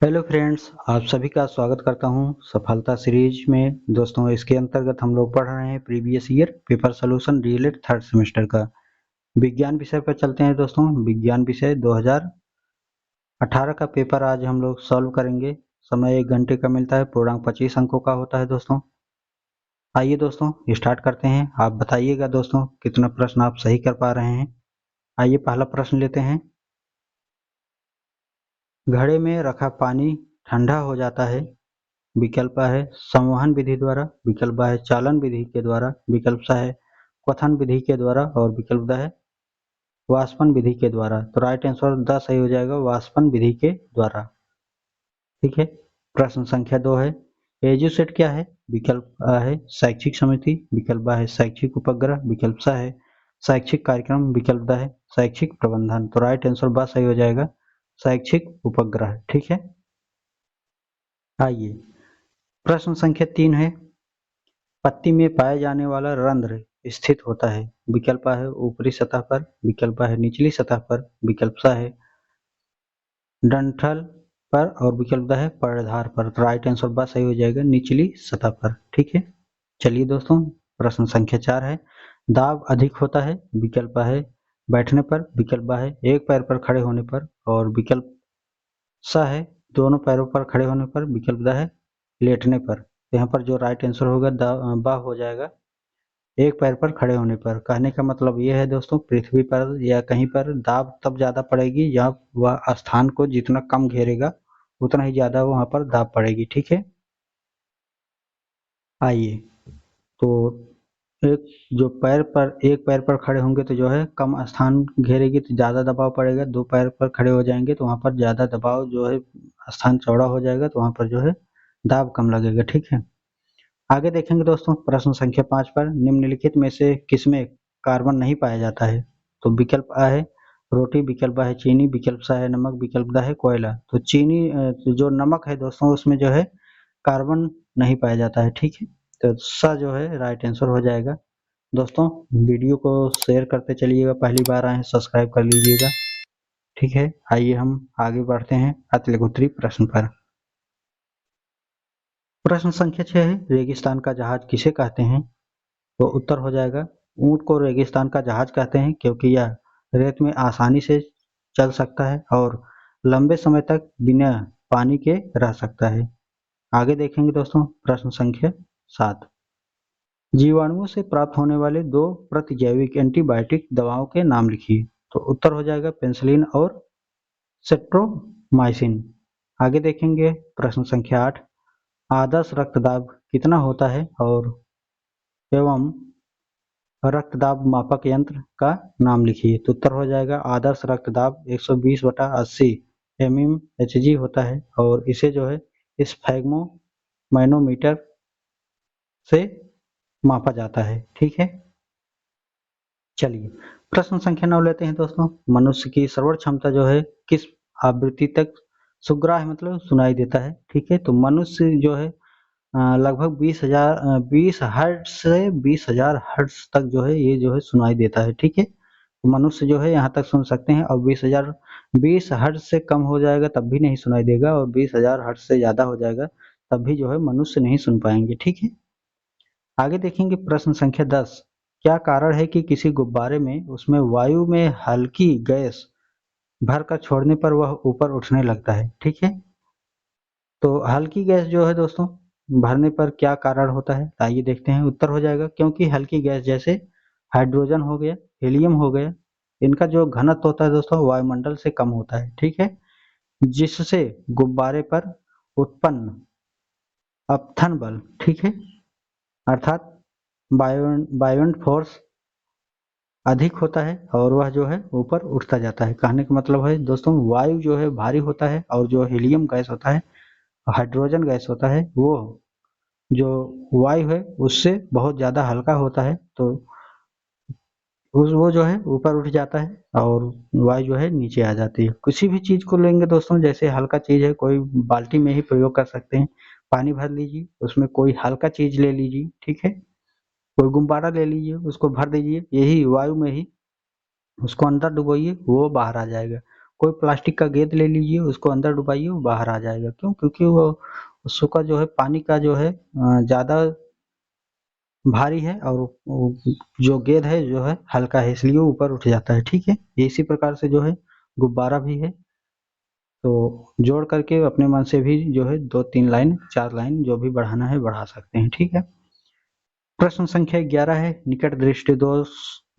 Hello friends, आप सभी का स्वागत करता हूं सफलता सीरीज में। दोस्तों, इसके अंतर्गत हम लोग पढ़ रहे हैं previous year paper solution DElEd third semester का विज्ञान विषय पर चलते हैं। दोस्तों, विज्ञान विषय 2018 का पेपर आज हम लोग सॉल्व करेंगे। समय 1 घंटे का मिलता है, पूर्णांक 25 अंकों का होता है। दोस्तों, आइए दोस्तों स्टार्ट करते हैं। आप बताइएगा दोस्तों कितना प्रश्न आप सही कर पा रहे हैं। आइए पहला प्रश्न लेते हैं। घड़े में रखा पानी ठंडा हो जाता है। विकल्प है संवहन विधि द्वारा, विकल्प है चालन विधि के द्वारा, विकल्प सा है क्वथन विधि के द्वारा और विकल्प है वाष्पन विधि के द्वारा। तो राइट आंसर 10 सही हो जाएगा, वाष्पन विधि के द्वारा। ठीक है। प्रश्न संख्या 2 है एजुसेट क्या है। विकल्प आ है शैक्षिक समिति, विकल्प है शैक्षिक उपग्रह, विकल्प सा है शैक्षिक कार्यक्रम, विकल्प है शैक्षिक प्रबंधन। तो राइट आंसर बस सही हो जाएगा, शैक्षिक उपग्रह। ठीक है। आइए प्रश्न संख्या 3 है पत्ती में पाया जाने वाला रंध्र स्थित होता है। विकल्प है ऊपरी सतह पर, विकल्प है निचली सतह पर, विकल्प सा है डंठल पर और विकल्प है पर्णधार पर। तो राइट आंसर बस सही हो जाएगा निचली सतह पर। ठीक है। चलिए दोस्तों, प्रश्न संख्या 4 है दाब अधिक होता है। विकल्प है बैठने पर, विकल्प है एक पैर पर खड़े होने पर और विकल्प सा है दोनों पैरों पर खड़े होने पर, विकल्प है लेटने पर। यहाँ पर जो राइट आंसर होगा बा हो जाएगा एक पैर पर खड़े होने पर। कहने का मतलब ये है दोस्तों, पृथ्वी पर या कहीं पर दाब तब ज्यादा पड़ेगी जब वह स्थान को जितना कम घेरेगा उतना ही ज्यादा वहां पर दाब पड़ेगी। ठीक है। आइए तो एक पैर पर खड़े होंगे तो जो है कम स्थान घेरेगी तो ज्यादा दबाव पड़ेगा। दो पैर पर खड़े हो जाएंगे तो वहां पर ज्यादा दबाव जो है स्थान चौड़ा हो जाएगा तो वहां पर जो है दाब कम लगेगा। ठीक है। आगे देखेंगे दोस्तों प्रश्न संख्या 5 पर निम्नलिखित में से किसमें कार्बन नहीं पाया जाता है। तो विकल्प आ है रोटी, विकल्प है चीनी, विकल्प सा है नमक, विकल्प दा है कोयला। तो चीनी जो नमक है दोस्तों उसमें जो है कार्बन नहीं पाया जाता है। ठीक है। तो सा जो है राइट आंसर हो जाएगा। दोस्तों, वीडियो को शेयर करते चलिएगा, पहली बार आए हैं सब्सक्राइब कर लीजिएगा। ठीक है। आइए हम आगे बढ़ते हैं अतिलघुत्री प्रश्न पर। प्रश्न संख्या 6 है रेगिस्तान का जहाज किसे कहते हैं। तो उत्तर हो जाएगा ऊंट को रेगिस्तान का जहाज कहते हैं क्योंकि यह रेत में आसानी से चल सकता है और लंबे समय तक बिना पानी के रह सकता है। आगे देखेंगे दोस्तों प्रश्न संख्या 7 जीवाणुओं से प्राप्त होने वाले दो प्रतिजैविक एंटीबायोटिक दवाओं के नाम लिखिए। तो उत्तर हो जाएगा पेंसिलिन और सेट्रोमाइसिन। आगे देखेंगे प्रश्न संख्या 8 आदर्श रक्तदाब कितना होता है और एवं रक्तदाब मापक यंत्र का नाम लिखिए। तो उत्तर हो जाएगा आदर्श रक्तदाब 120/80 mmHg होता है और इसे जो है स्फैग्मो मैनोमीटर से मापा जाता है। ठीक है। चलिए प्रश्न संख्या 9 लेते हैं दोस्तों मनुष्य की श्रवण क्षमता जो है किस आवृत्ति तक सुग्राह्य मतलब सुनाई देता है। ठीक है। तो मनुष्य जो है लगभग 20 हर्ट्ज से 20,000 हर्ट्ज तक जो है ये जो है सुनाई देता है। ठीक है। तो मनुष्य जो है यहाँ तक सुन सकते हैं और 20 हर्ट्ज से कम हो जाएगा तब भी नहीं सुनाई देगा और 20,000 हर्ट्ज से ज्यादा हो जाएगा तब भी जो है मनुष्य नहीं सुन पाएंगे। ठीक है। आगे देखेंगे प्रश्न संख्या 10 क्या कारण है कि किसी गुब्बारे में उसमें वायु में हल्की गैस भरकर छोड़ने पर वह ऊपर उठने लगता है। ठीक है। तो हल्की गैस जो है दोस्तों भरने पर क्या कारण होता है, आइए देखते हैं। उत्तर हो जाएगा क्योंकि हल्की गैस जैसे हाइड्रोजन हो गया, हीलियम हो गया, इनका जो घनत्व होता है दोस्तों वायुमंडल से कम होता है। ठीक है। जिससे गुब्बारे पर उत्पन्न अपथन बल, ठीक है, अर्थात बायोंट फोर्स अधिक होता है और वह जो है ऊपर उठता जाता है। कहने का मतलब है दोस्तों वायु जो है भारी होता है और जो हीलियम गैस होता है, हाइड्रोजन गैस होता है, वो जो वायु है उससे बहुत ज्यादा हल्का होता है तो उस वो जो है ऊपर उठ जाता है और वायु जो है नीचे आ जाती है। किसी भी चीज को लेंगे दोस्तों, जैसे हल्का चीज है कोई बाल्टी में ही प्रयोग कर सकते हैं। पानी भर लीजिए उसमें कोई हल्का चीज ले लीजिए, ठीक है, कोई गुब्बारा ले लीजिए उसको भर दीजिए, यही वायु में ही उसको अंदर डुबोइए वो बाहर आ जाएगा। कोई प्लास्टिक का गेंद ले लीजिए, उसको अंदर डुबाइए, वो बाहर आ जाएगा। क्यों? क्योंकि वो उसका जो है पानी का जो है ज़्यादा भारी है और जो गेंद है जो है हल्का है, इसलिए वो ऊपर उठ जाता है। ठीक है, इसी प्रकार से जो है गुब्बारा भी है, तो जोड़ करके अपने मन से भी जो है 2-3 लाइन 4 लाइन जो भी बढ़ाना है बढ़ा सकते हैं। ठीक है, प्रश्न संख्या 11 है, निकट दृष्टि दोष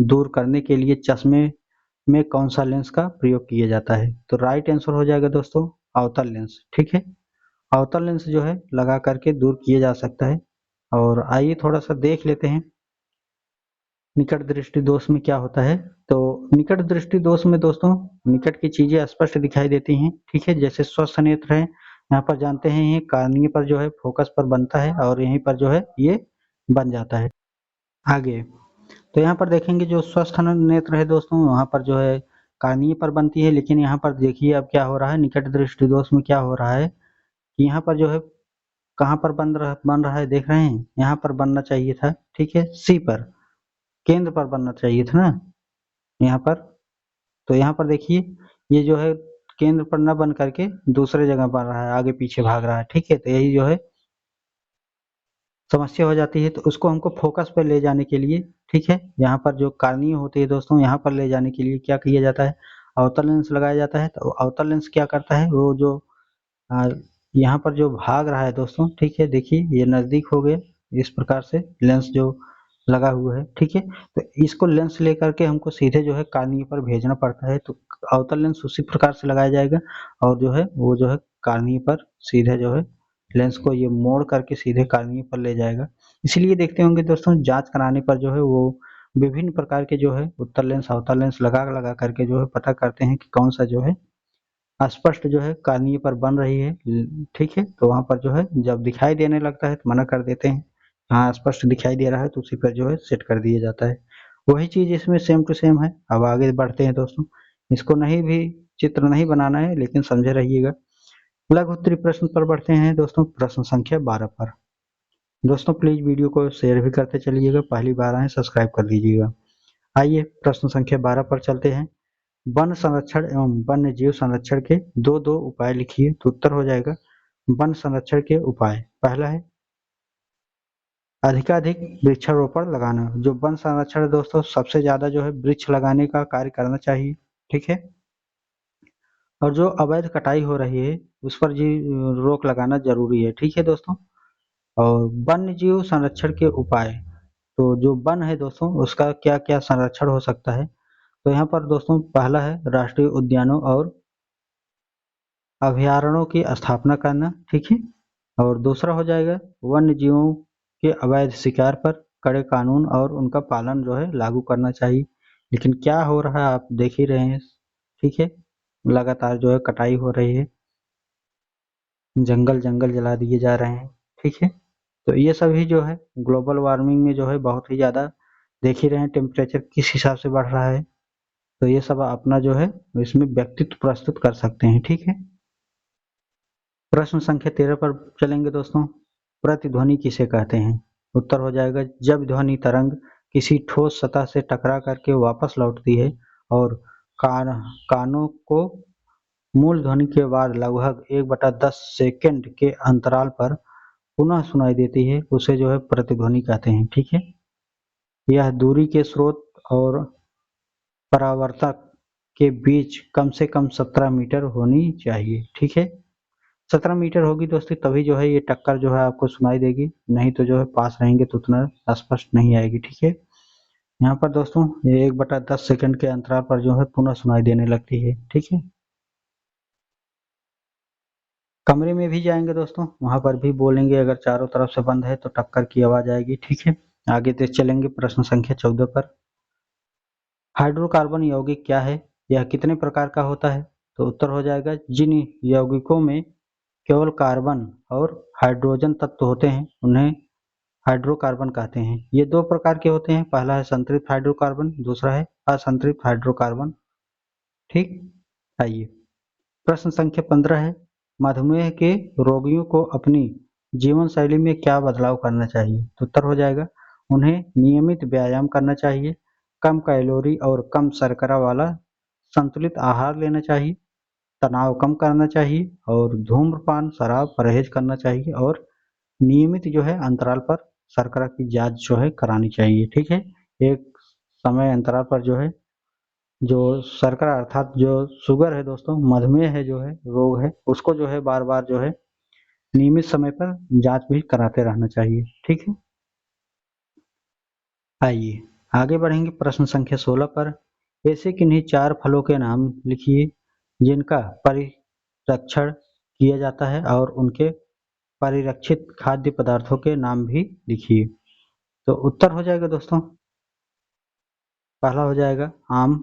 दूर करने के लिए चश्मे में कौन सा लेंस का प्रयोग किया जाता है? तो राइट आंसर हो जाएगा दोस्तों अवतल लेंस। ठीक है, अवतल लेंस जो है लगा करके दूर किया जा सकता है। और आइए थोड़ा सा देख लेते हैं निकट दृष्टि दोष में क्या होता है। तो निकट दृष्टि दोष में दोस्तों निकट की चीजें स्पष्ट दिखाई देती हैं। ठीक है, जैसे स्वस्थ नेत्र है, यहाँ पर जानते हैं ये कार्निया पर जो है फोकस पर बनता है और यहीं पर जो है ये बन जाता है। आगे तो यहाँ पर देखेंगे जो स्वस्थ नेत्र है दोस्तों, वहाँ पर जो है कार्निया पर बनती है, लेकिन यहाँ पर देखिए अब क्या हो रहा है, निकट दृष्टि दोष में क्या हो रहा है कि यहाँ पर जो है कहाँ पर बन रहा है, देख रहे हैं, यहाँ पर बनना चाहिए था। ठीक है, सी पर, केंद्र पर बनना चाहिए था ना यहाँ पर। तो यहाँ पर देखिए ये जो है केंद्र पर न बन करके दूसरे जगह बन रहा है, आगे पीछे भाग रहा है। ठीक है, तो यही जो है समस्या हो जाती है। तो उसको हमको फोकस पर ले जाने के लिए, ठीक है, यहाँ पर जो कार्निया होती है दोस्तों, यहाँ पर ले जाने के लिए क्या किया जाता है, अवतल लेंस लगाया जाता है। तो अवतल लेंस क्या करता है, वो जो यहाँ पर जो भाग रहा है दोस्तों, ठीक है, देखिए ये नजदीक हो गया, इस प्रकार से लेंस जो लगा हुआ है। ठीक है, तो इसको लेंस लेकर के हमको सीधे जो है कार्निया पर भेजना पड़ता है। तो अवतल लेंस उसी प्रकार से लगाया जाएगा और जो है वो जो है कार्निया पर सीधे जो है लेंस को ये मोड़ करके सीधे कार्निया पर ले जाएगा। इसीलिए देखते होंगे दोस्तों जांच कराने पर जो है वो विभिन्न प्रकार के जो है उत्तल लेंस अवतल लेंस लगा लगा करके जो है पता करते हैं कि कौन सा जो है स्पष्ट जो है कार्निया पर बन रही है। ठीक है, तो वहाँ पर जो है जब दिखाई देने लगता है तो मना कर देते हैं, हाँ स्पष्ट दिखाई दे रहा है, तो उसी पर जो है सेट कर दिया जाता है। वही चीज इसमें सेम टू सेम है। अब आगे बढ़ते हैं दोस्तों, इसको नहीं भी चित्र नहीं बनाना है लेकिन समझे रहिएगा। लघु उत्तरीय प्रश्न पर बढ़ते हैं दोस्तों, प्रश्न संख्या 12 पर। दोस्तों प्लीज वीडियो को शेयर भी करते चलिएगा, पहली बार आए सब्सक्राइब कर दीजिएगा। आइए प्रश्न संख्या 12 पर चलते हैं। वन संरक्षण एवं वन्य जीव संरक्षण के दो दो उपाय लिखिए। तो उत्तर हो जाएगा वन संरक्षण के उपाय। पहला है अधिकाधिक वृक्षारोपण लगाना। जो वन संरक्षण है दोस्तों, सबसे ज्यादा जो है वृक्ष लगाने का कार्य करना चाहिए। ठीक है, और जो अवैध कटाई हो रही है उस पर जी रोक लगाना जरूरी है। ठीक है दोस्तों, और वन्य जीव संरक्षण के उपाय, तो जो वन है दोस्तों उसका क्या क्या संरक्षण हो सकता है। तो यहाँ पर दोस्तों पहला है राष्ट्रीय उद्यानों और अभयारण्यों की स्थापना करना। ठीक है, और दूसरा हो जाएगा वन्य जीवों के अवैध शिकार पर कड़े कानून और उनका पालन जो है लागू करना चाहिए। लेकिन क्या हो रहा है आप देख ही रहे हैं। ठीक है, लगातार जो है कटाई हो रही है, जंगल जंगल जला दिए जा रहे हैं। ठीक है, तो ये सभी जो है ग्लोबल वार्मिंग में जो है बहुत ही ज़्यादा देख ही रहे हैं टेम्परेचर किस हिसाब से बढ़ रहा है। तो ये सब अपना जो है इसमें व्यक्तित्व प्रस्तुत कर सकते हैं। ठीक है, प्रश्न संख्या 13 पर चलेंगे दोस्तों। प्रतिध्वनि किसे कहते हैं? उत्तर हो जाएगा जब ध्वनि तरंग किसी ठोस सतह से टकरा करके वापस लौटती है और कानों को मूल ध्वनि के बाद लगभग 1/10 सेकंड के अंतराल पर पुनः सुनाई देती है, उसे जो है प्रतिध्वनि कहते हैं। ठीक है, यह दूरी के स्रोत और परावर्तक के बीच कम से कम 17 मीटर होनी चाहिए। ठीक है, 17 मीटर होगी दोस्तों तभी जो है ये टक्कर जो है आपको सुनाई देगी, नहीं तो जो है पास रहेंगे तो उतना स्पष्ट नहीं आएगी। ठीक है, यहाँ पर दोस्तों ये 1/10 सेकंड के अंतराल पर जो है पुनः सुनाई देने लगती है। ठीक है, कमरे में भी जाएंगे दोस्तों, वहां पर भी बोलेंगे, अगर चारों तरफ से बंद है तो टक्कर की आवाज आएगी। ठीक है, आगे देख चलेंगे प्रश्न संख्या 14 पर। हाइड्रोकार्बन यौगिक क्या है, यह कितने प्रकार का होता है? तो उत्तर हो जाएगा जिन यौगिकों में केवल कार्बन और हाइड्रोजन तत्व होते हैं उन्हें हाइड्रोकार्बन कहते हैं। ये दो प्रकार के होते हैं, पहला है संतृप्त हाइड्रोकार्बन, दूसरा है असंतृप्त हाइड्रोकार्बन। ठीक, आइए प्रश्न संख्या 15 है। मधुमेह के रोगियों को अपनी जीवन शैली में क्या बदलाव करना चाहिए? तो उत्तर हो जाएगा उन्हें नियमित व्यायाम करना चाहिए, कम कैलोरी और कम शर्करा वाला संतुलित आहार लेना चाहिए तनाव कम करना चाहिए और धूम्रपान शराब परहेज करना चाहिए और नियमित जो है अंतराल पर शर्करा की जांच जो है करानी चाहिए। ठीक है, एक समय अंतराल पर जो है जो शर्करा अर्थात जो शुगर है दोस्तों, मधुमेह है जो है रोग है, उसको जो है बार बार जो है नियमित समय पर जांच भी कराते रहना चाहिए। ठीक है, आइए आगे बढ़ेंगे प्रश्न संख्या 16 पर। ऐसे किन्हीं 4 फलों के नाम लिखिए जिनका परिरक्षण किया जाता है और उनके परिरक्षित खाद्य पदार्थों के नाम भी लिखिए। तो उत्तर हो जाएगा दोस्तों, पहला हो जाएगा आम।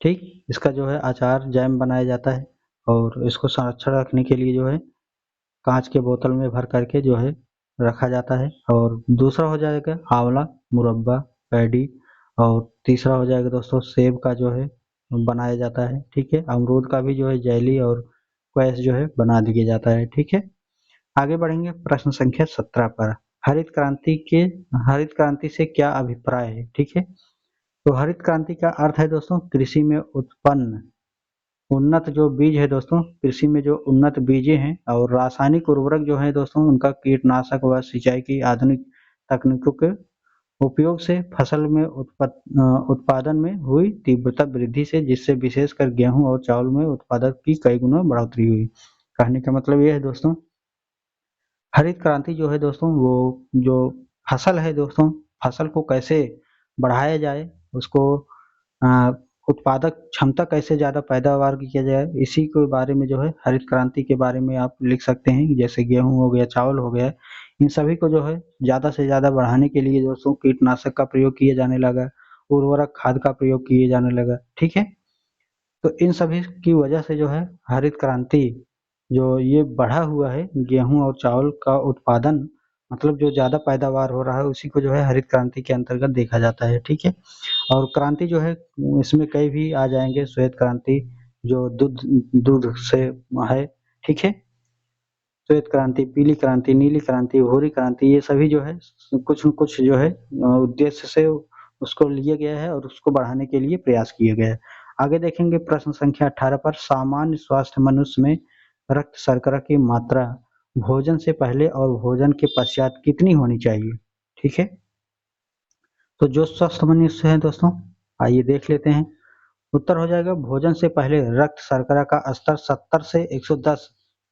ठीक, इसका जो है अचार जैम बनाया जाता है और इसको संरक्षण रखने के लिए जो है कांच के बोतल में भर करके जो है रखा जाता है। और दूसरा हो जाएगा आंवला मुरब्बा पैडी। और तीसरा हो जाएगा दोस्तों सेब का जो है बनाया जाता है। ठीक है, अमरूद का भी जो है जेली और क्वैस जो है बना दिया जाता है। ठीक है, आगे बढ़ेंगे प्रश्न संख्या 17 पर। हरित क्रांति के हरित क्रांति से क्या अभिप्राय है। ठीक है, तो हरित क्रांति का अर्थ है दोस्तों कृषि में उत्पन्न उन्नत जो बीज है दोस्तों, कृषि में जो उन्नत बीजें हैं और रासायनिक उर्वरक जो है दोस्तों, उनका कीटनाशक व सिंचाई की आधुनिक तकनीकों के उपयोग से फसल में उत्पादन में हुई तीव्रता वृद्धि से, जिससे विशेषकर गेहूं और चावल में उत्पादक की कई गुना बढ़ोतरी हुई। कहने का मतलब ये है दोस्तों, हरित क्रांति जो है दोस्तों वो जो फसल है दोस्तों, फसल को कैसे बढ़ाया जाए, उसको अ, उत्पादक क्षमता कैसे ज़्यादा पैदावार किया जाए, इसी के बारे में जो है हरित क्रांति के बारे में आप लिख सकते हैं। जैसे गेहूँ हो गया, चावल हो गया, इन सभी को जो है ज़्यादा से ज़्यादा बढ़ाने के लिए दोस्तों कीटनाशक का प्रयोग किया जाने लगा, उर्वरक खाद का प्रयोग किए जाने लगा। ठीक है, तो इन सभी की वजह से जो है हरित क्रांति जो ये बढ़ा हुआ है, गेहूँ और चावल का उत्पादन मतलब जो ज़्यादा पैदावार हो रहा है उसी को जो है हरित क्रांति के अंतर्गत देखा जाता है। ठीक है, और क्रांति जो है इसमें कई भी आ जाएंगे, श्वेत क्रांति जो दूध दूध से है। ठीक है, श्वेत क्रांति, पीली क्रांति, नीली क्रांति, भूरी क्रांति, ये सभी जो है कुछ न कुछ जो है उद्देश्य से उसको लिया गया है और उसको बढ़ाने के लिए प्रयास किया गया है। आगे देखेंगे प्रश्न संख्या 18 पर। सामान्य स्वास्थ्य मनुष्य में रक्त शर्करा की मात्रा भोजन से पहले और भोजन के पश्चात कितनी होनी चाहिए। ठीक है, तो जो स्वस्थ मनुष्य है दोस्तों, आइए देख लेते हैं। उत्तर हो जाएगा भोजन से पहले रक्त शर्करा का स्तर 70 से 110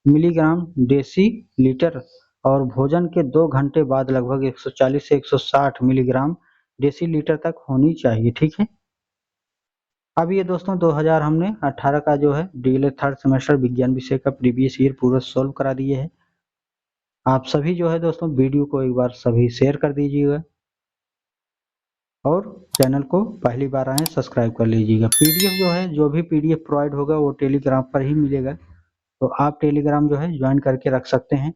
मिलीग्राम डेसी लीटर और भोजन के 2 घंटे बाद लगभग 140 से 160 मिलीग्राम डेसी लीटर तक होनी चाहिए। ठीक है, अब ये दोस्तों 2000 हमने 18 का जो है डीएलएड थर्ड सेमेस्टर विज्ञान विषय का प्रीवियस ईयर पूरा सोल्व करा दिए है। आप सभी जो है दोस्तों वीडियो को एक बार सभी शेयर कर दीजिएगा और चैनल को पहली बार आए सब्सक्राइब कर लीजिएगा। पीडीएफ जो है, जो भी पीडीएफ प्रोवाइड होगा वो टेलीग्राम पर ही मिलेगा, तो आप टेलीग्राम जो है ज्वाइन करके रख सकते हैं।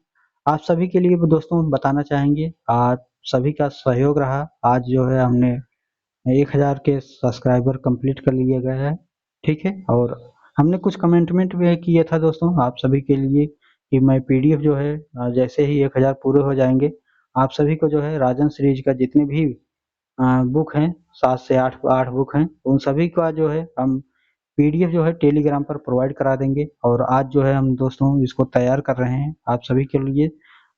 आप सभी के लिए दोस्तों बताना चाहेंगे, आप सभी का सहयोग रहा। आज जो है हमने 1000 के सब्सक्राइबर कंप्लीट कर लिए गए हैं। ठीक है, और हमने कुछ कमेंटमेंट भी किया था दोस्तों आप सभी के लिए कि मैं पीडीएफ जो है जैसे ही 1000 पूरे हो जाएंगे आप सभी को जो है राजन सीरीज का जितने भी बुक हैं, 7 से 8 बुक हैं, उन सभी का जो है हम पीडीएफ जो है टेलीग्राम पर प्रोवाइड करा देंगे। और आज जो है हम दोस्तों इसको तैयार कर रहे हैं आप सभी के लिए।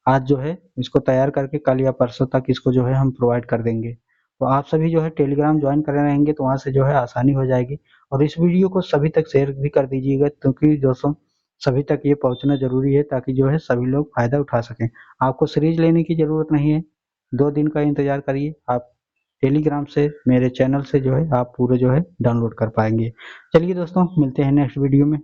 आज जो है इसको तैयार करके कल या परसों तक इसको जो है हम प्रोवाइड कर देंगे। तो आप सभी जो है टेलीग्राम ज्वाइन करे रहेंगे तो वहाँ से जो है आसानी हो जाएगी। और इस वीडियो को सभी तक शेयर भी कर दीजिएगा, क्योंकि दोस्तों सभी तक ये पहुँचना जरूरी है ताकि जो है सभी लोग फायदा उठा सकें। आपको सीरीज लेने की जरूरत नहीं है, 2 दिन का इंतजार करिए, आप टेलीग्राम से मेरे चैनल से जो है आप पूरे जो है डाउनलोड कर पाएंगे। चलिए दोस्तों मिलते हैं नेक्स्ट वीडियो में।